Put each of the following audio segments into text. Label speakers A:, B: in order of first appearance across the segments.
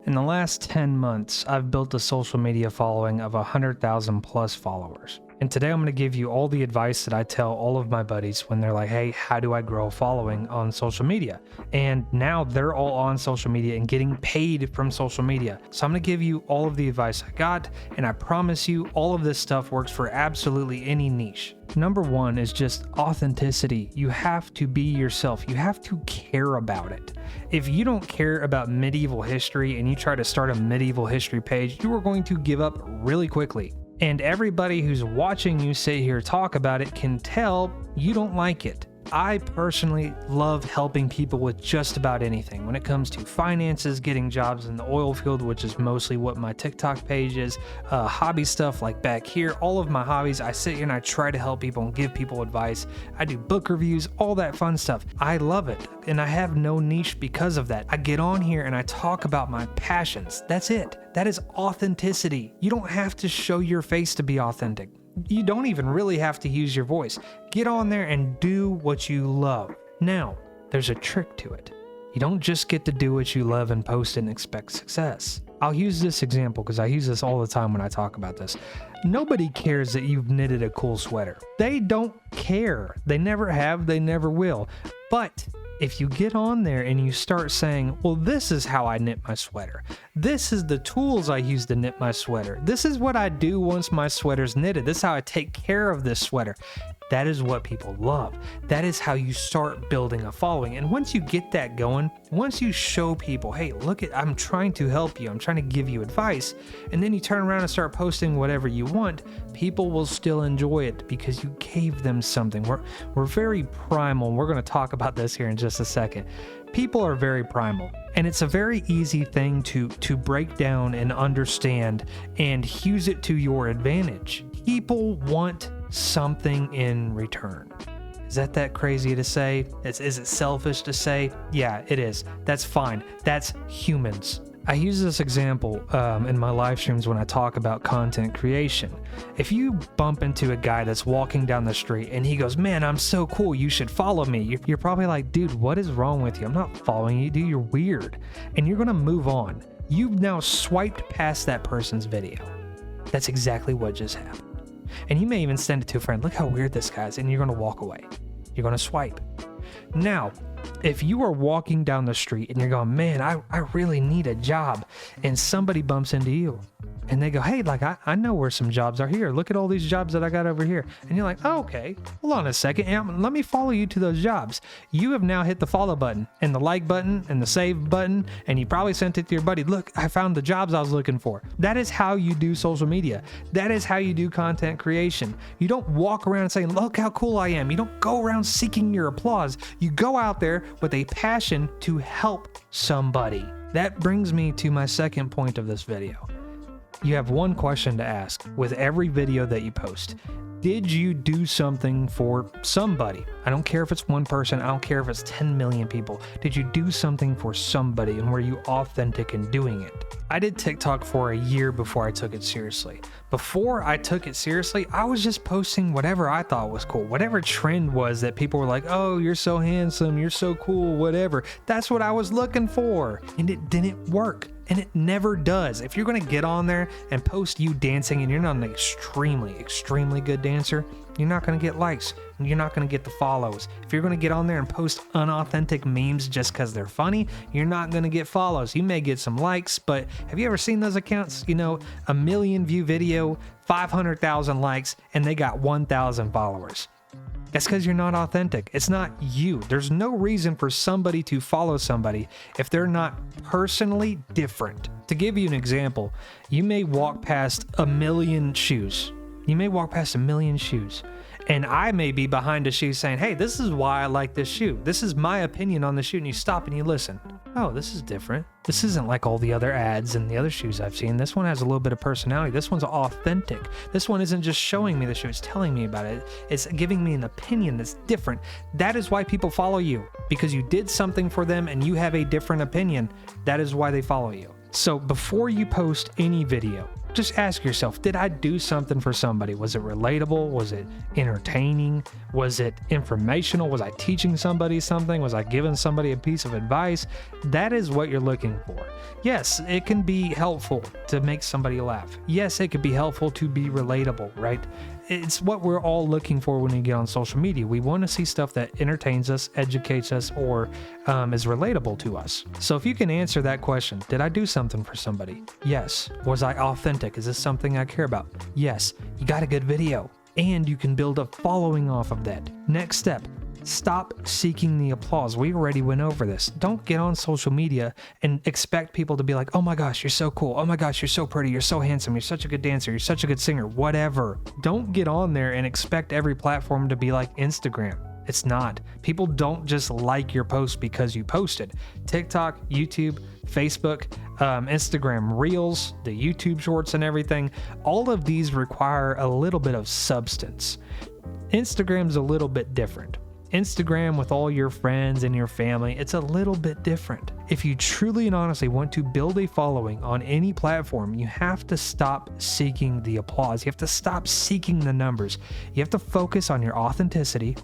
A: In the last 10 months, I've built a social media following of 100,000 plus followers. And today I'm going to give you all the advice that I tell all of my buddies when they're like, hey, how do I grow a following on social media? And now they're all on social media and getting paid from social media. So I'm going to give you all of the advice I got, and I promise you all of this stuff works for absolutely any niche. Number one is just authenticity. You have to be yourself. You have to care about it. If you don't care about medieval history and you try to start a medieval history page, you are going to give up really quickly. And everybody who's watching you sit here talk about it can tell you don't like it. I personally love helping people with just about anything. When it comes to finances, getting jobs in the oil field, which is mostly what my TikTok page is, hobby stuff like back here, all of my hobbies, I sit here and I try to help people and give people advice. I do book reviews, all that fun stuff. I love it. And I have no niche because of that. I get on here and I talk about my passions. That's it. That is authenticity. You don't have to show your face to be authentic. You don't even really have to use your voice. Get on there and do what you love. Now, there's a trick to it. You don't just get to do what you love and post and expect success. I'll use this example because I use this all the time when I talk about this. Nobody cares that you've knitted a cool sweater. They don't care. They never have, they never will. But if you get on there and you start saying, well, this is how I knit my sweater. This is the tools I use to knit my sweater. This is what I do once my sweater's knitted. This is how I take care of this sweater. That is what people love. That is how you start building a following. And once you get that going, once you show people, hey, look at, I'm trying to help you. I'm trying to give you advice. And then you turn around and start posting whatever you want, people will still enjoy it because you gave them something. We're very primal. We're going to talk about this here in just a second. People are very primal, and it's a very easy thing to break down and understand and use it to your advantage. People want something in return. Is that crazy to say? Is it selfish to say? Yeah, it is. That's fine. That's humans. I use this example in my live streams when I talk about content creation. If you bump into a guy that's walking down the street and he goes, man, I'm so cool, you should follow me. You're probably like, dude, what is wrong with you? I'm not following you, dude, you're weird. And you're gonna move on. You've now swiped past that person's video. That's exactly what just happened. And you may even send it to a friend, look how weird this guy is, and you're gonna walk away. You're gonna swipe. Now, if you are walking down the street and you're going, man, I really need a job, and somebody bumps into you and they go, hey, like, I know where some jobs are here. Look at all these jobs that I got over here. And you're like, oh, okay, hold on a second. Let me follow you to those jobs. You have now hit the follow button and the like button and the save button, and you probably sent it to your buddy. Look, I found the jobs I was looking for. That is how you do social media. That is how you do content creation. You don't walk around saying, look how cool I am. You don't go around seeking your applause. You go out there with a passion to help somebody. That brings me to my second point of this video. You have one question to ask with every video that you post. Did you do something for somebody? I don't care if it's one person. I don't care if it's 10 million people. Did you do something for somebody, and were you authentic in doing it? I did TikTok for a year before I took it seriously. Before I took it seriously, I was just posting whatever I thought was cool. Whatever trend was that people were like, oh, you're so handsome, you're so cool, whatever. That's what I was looking for. And it didn't work. And it never does. If you're going to get on there and post you dancing and you're not an extremely good dancer, you're not going to get likes. And you're not going to get the follows. If you're going to get on there and post unauthentic memes just because they're funny, you're not going to get follows. You may get some likes, but have you ever seen those accounts? You know, 1 million view video, 500,000 likes, and they got 1,000 followers. That's because you're not authentic. It's not you. There's no reason for somebody to follow somebody if they're not personally different. To give you an example, you may walk past 1 million shoes. You may walk past 1 million shoes. And I may be behind a shoe saying, hey, this is why I like this shoe. This is my opinion on the shoe. And you stop and you listen. Oh, this is different. This isn't like all the other ads and the other shoes I've seen. This one has a little bit of personality. This one's authentic. This one isn't just showing me the shoe. It's telling me about it. It's giving me an opinion that's different. That is why people follow you, because you did something for them and you have a different opinion. That is why they follow you. So before you post any video, Just ask yourself, did I do something for somebody? Was it relatable? Was it entertaining? Was it informational? Was I teaching somebody something? Was I giving somebody a piece of advice? That is what you're looking for. Yes, it can be helpful to make somebody laugh. Yes, it could be helpful to be relatable, right? It's what we're all looking for when we get on social media. We want to see stuff that entertains us, educates us, or is relatable to us. So if you can answer that question, did I do something for somebody? Yes. Was I authentic? Is this something I care about? Yes. You got a good video, and you can build a following off of that. Next step. Stop seeking the applause. We already went over this. Don't get on social media and expect people to be like, oh my gosh, you're so cool. Oh my gosh, you're so pretty. You're so handsome. You're such a good dancer. You're such a good singer. Whatever. Don't get on there and expect every platform to be like Instagram. It's not. People don't just like your post because you posted. TikTok, YouTube, Facebook, Instagram Reels, the YouTube Shorts and everything. All of these require a little bit of substance. Instagram's a little bit different. Instagram with all your friends and your family, it's a little bit different. If you truly and honestly want to build a following on any platform, you have to stop seeking the applause. You have to stop seeking the numbers. You have to focus on your authenticity,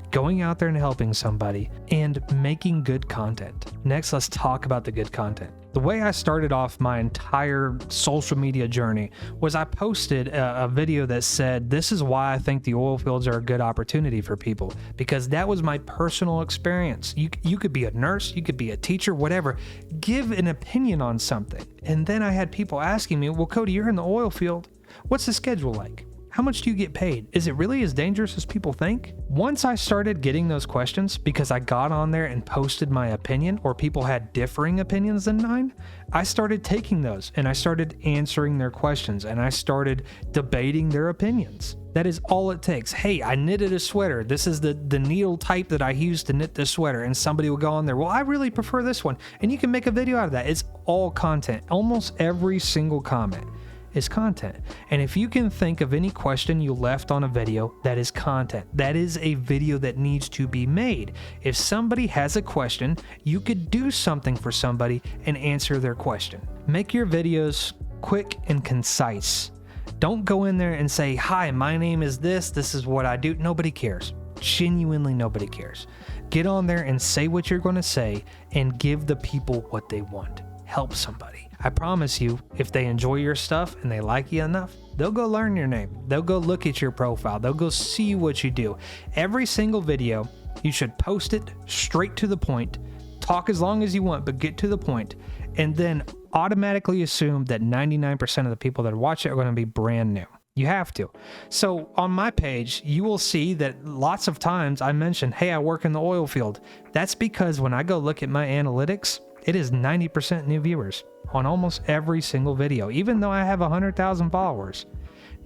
A: going out there and helping somebody, and making good content. Next, let's talk about the good content. The way I started off my entire social media journey was I posted a video that said, this is why I think the oil fields are a good opportunity for people, because that was my personal experience. You could be a nurse, you could be a teacher, whatever. Give an opinion on something. And then I had people asking me, well, Kody, you're in the oil field. What's the schedule like? How much do you get paid? Is it really as dangerous as people think? Once I started getting those questions because I got on there and posted my opinion, or people had differing opinions than mine, I started taking those and I started answering their questions and I started debating their opinions. That is all it takes. Hey, I knitted a sweater. This is the needle type that I used to knit this sweater. And somebody will go on there, well, I really prefer this one. And you can make a video out of that. It's all content. Almost every single comment is content. And if you can think of any question you left on a video, that is content. That is a video that needs to be made. If somebody has a question, you could do something for somebody and answer their question. Make your videos quick and concise. Don't go in there and say, hi, my name is this is what I do. Nobody cares. Genuinely nobody cares. Get on there and say what you're going to say and give the people what they want. Help somebody. I promise you, if they enjoy your stuff and they like you enough, they'll go learn your name. They'll go look at your profile. They'll go see what you do. Every single video, you should post it straight to the point. Talk as long as you want, but get to the point. And then automatically assume that 99% of the people that watch it are going to be brand new. You have to. So on my page, you will see that lots of times I mention, hey, I work in the oil field. That's because when I go look at my analytics, it is 90% new viewers on almost every single video, even though I have 100,000 followers.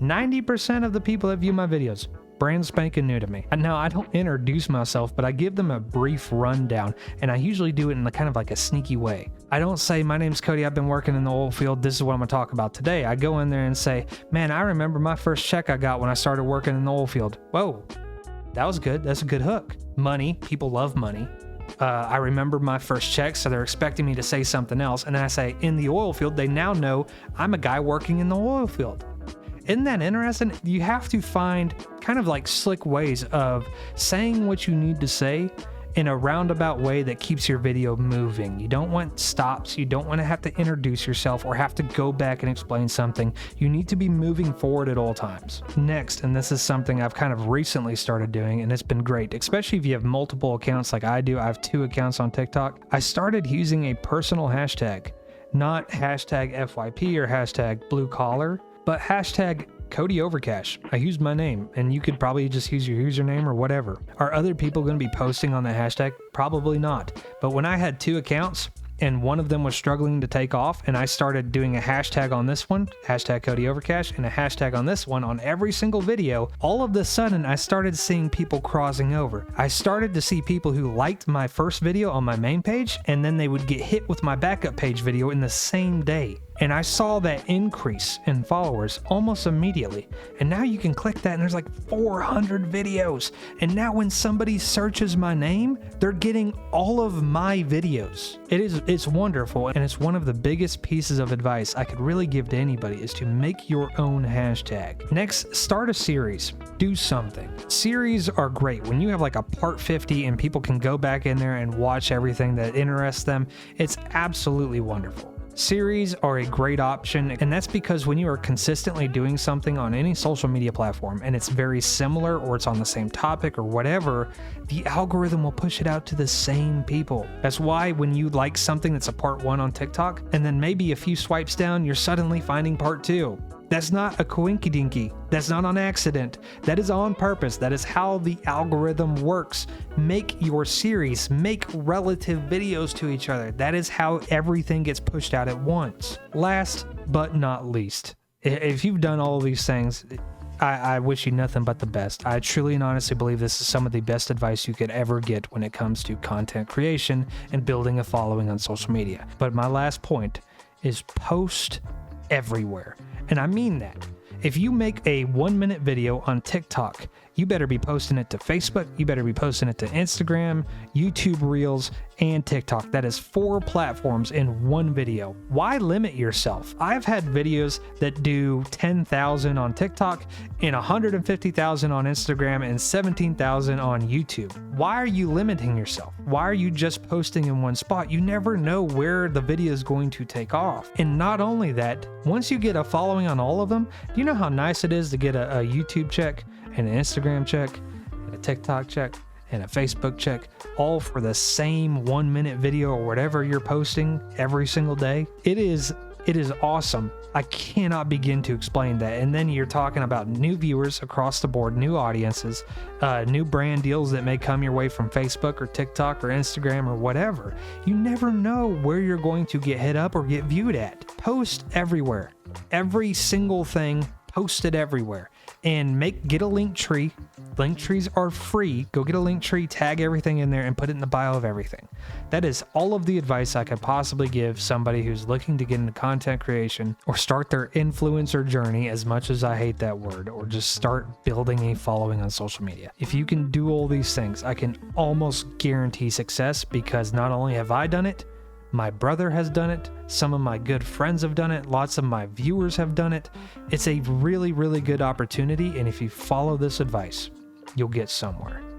A: 90% of the people that view my videos, brand spanking new to me. And now I don't introduce myself, but I give them a brief rundown, and I usually do it in kind of like a sneaky way. I don't say, my name's Kody, I've been working in the oil field, this is what I'm gonna talk about today. I go in there and say, man, I remember my first check I got when I started working in the oil field. Whoa, that was good. That's a good hook. Money, people love money. I remember my first check, so they're expecting me to say something else. And then I say, in the oil field, they now know I'm a guy working in the oil field. Isn't that interesting? You have to find kind of like slick ways of saying what you need to say in a roundabout way that keeps your video moving. You don't want stops. You don't want to have to introduce yourself or have to go back and explain something. You need to be moving forward at all times. Next, and this is something I've kind of recently started doing, and it's been great, especially if you have multiple accounts like I do. I have 2 accounts on TikTok. I started using a personal hashtag, not hashtag FYP or hashtag blue collar, but hashtag Kody Overcash. I used my name, and you could probably just use your username or whatever. Are other people going to be posting on the hashtag? Probably not. But when I had 2 accounts and one of them was struggling to take off, and I started doing a hashtag on this one, hashtag Kody Overcash, and a hashtag on this one on every single video, all of a sudden I started seeing people crossing over. I started to see people who liked my first video on my main page, and then they would get hit with my backup page video in the same day. And I saw that increase in followers almost immediately. And now you can click that and there's like 400 videos. And now when somebody searches my name, they're getting all of my videos. It It's wonderful, and it's one of the biggest pieces of advice I could really give to anybody is to make your own hashtag. Next, start a series. Do something. Series are great. When you have like a part 50 and people can go back in there and watch everything that interests them, it's absolutely wonderful. Series are a great option, and that's because when you are consistently doing something on any social media platform and it's very similar or it's on the same topic or whatever, the algorithm will push it out to the same people. That's why when you like something that's a part 1 on TikTok and then maybe a few swipes down, you're suddenly finding part 2. That's not a coinky-dinky. That's not on accident. That is on purpose. That is how the algorithm works. Make your series. Make relative videos to each other. That is how everything gets pushed out at once. Last but not least, if you've done all of these things, I wish you nothing but the best. I truly and honestly believe this is some of the best advice you could ever get when it comes to content creation and building a following on social media. But my last point is post everywhere. And I mean that. If you make a 1-minute video on TikTok, you better be posting it to Facebook, you better be posting it to Instagram, YouTube Reels, and TikTok. That is 4 platforms in one video. Why limit yourself? I've had videos that do 10,000 on TikTok and 150,000 on Instagram and 17,000 on YouTube. Why are you limiting yourself? Why are you just posting in one spot? You never know where the video is going to take off. And not only that, once you get a following on all of them, do you know how nice it is to get a YouTube check and an Instagram check and a TikTok check and a Facebook check, all for the same 1-minute video or whatever you're posting every single day? It is awesome. I cannot begin to explain that. And then you're talking about new viewers across the board, new audiences, new brand deals that may come your way from Facebook or TikTok or Instagram or whatever. You never know where you're going to get hit up or get viewed at. Post everywhere. Every single thing, post it everywhere. And get a link tree. Link trees are free. Go get a link tree, tag everything in there, and put it in the bio of everything. That is all of the advice I could possibly give somebody who's looking to get into content creation or start their influencer journey, as much as I hate that word, or just start building a following on social media. If you can do all these things, I can almost guarantee success, because not only have I done it, my brother has done it, some of my good friends have done it, lots of my viewers have done it. It's a really, really good opportunity, and if you follow this advice, you'll get somewhere.